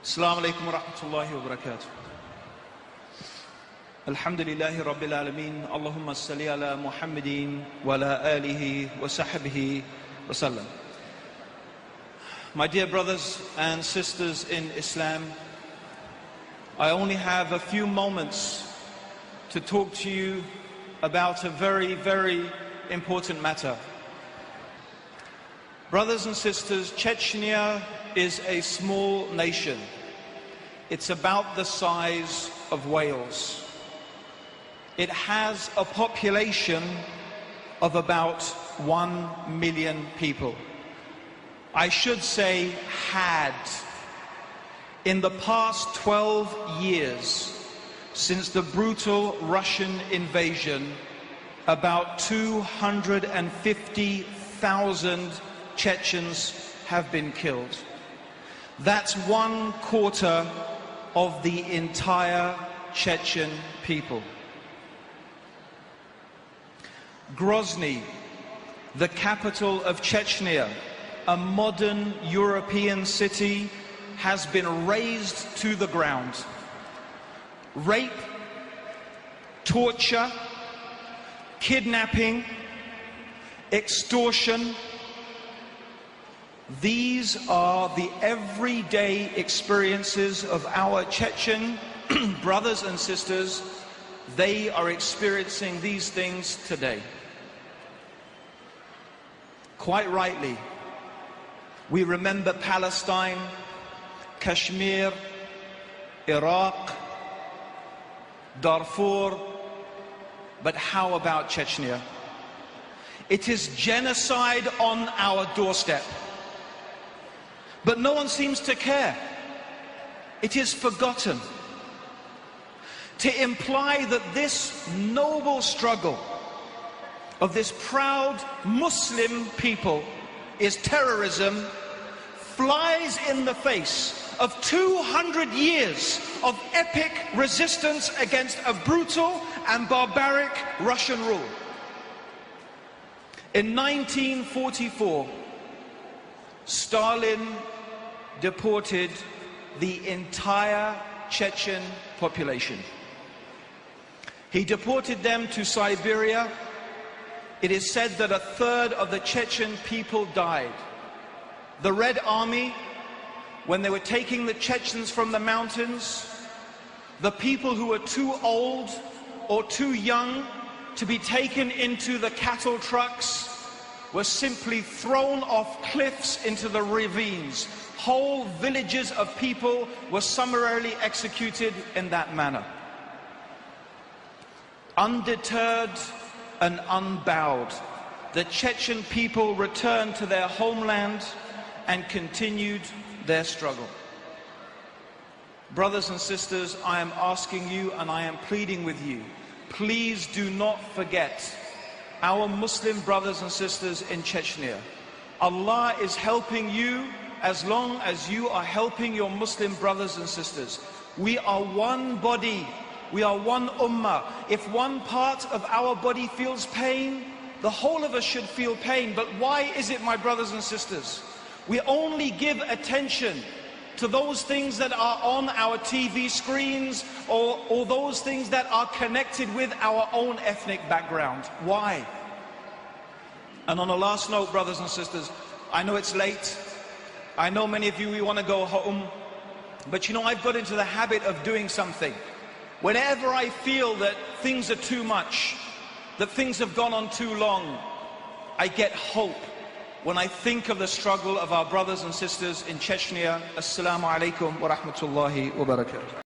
Assalamu alaikum wa rahmatullahi wa barakatuh. Alhamdulillahi rabbil alameen. Allahumma salli ala Muhammadin wa ala alihi wa sahbihi wa sallam. My dear brothers and sisters in Islam, I only have a few moments to talk to you about a very, very important matter. Brothers and sisters, Chechnya is a small nation. It's about the size of Wales. It has a population of about 1 million people. I should say had. In the past 12 years, since the brutal Russian invasion, about 250,000 Chechens have been killed. That's 1/4 of the entire Chechen people. Grozny, the capital of Chechnya, a modern European city, has been razed to the ground. Rape, torture, kidnapping, extortion. These are the everyday experiences of our Chechen brothers and sisters. They are experiencing these things today. Quite rightly, we remember Palestine, Kashmir, Iraq, Darfur, but how about Chechnya? It is genocide on our doorstep. But no one seems to care. It is forgotten. To imply that this noble struggle of this proud Muslim people is terrorism flies in the face of 200 years of epic resistance against a brutal and barbaric Russian rule. In 1944, Stalin deported the entire Chechen population. He deported them to Siberia. It is said that 1/3 of the Chechen people died. The Red Army, when they were taking the Chechens from the mountains, the people who were too old or too young to be taken into the cattle trucks were simply thrown off cliffs into the ravines. Whole villages of people were summarily executed in that manner. Undeterred and unbowed, the Chechen people returned to their homeland and continued their struggle. Brothers and sisters, I am asking you and I am pleading with you, please do not forget our Muslim brothers and sisters in Chechnya. Allah is helping you as long as you are helping your Muslim brothers and sisters. We are one body. We are one ummah. If one part of our body feels pain, the whole of us should feel pain. But why is it, my brothers and sisters, we only give attention to those things that are on our TV screens or those things that are connected with our own ethnic background? Why? And on a last note, brothers and sisters, I know it's late. I know many of you, we want to go home. But you know, I've got into the habit of doing something. Whenever I feel that things are too much, that things have gone on too long, I get hope when I think of the struggle of our brothers and sisters in Chechnya. Assalamu alaikum wa rahmatullahi wa barakatuh.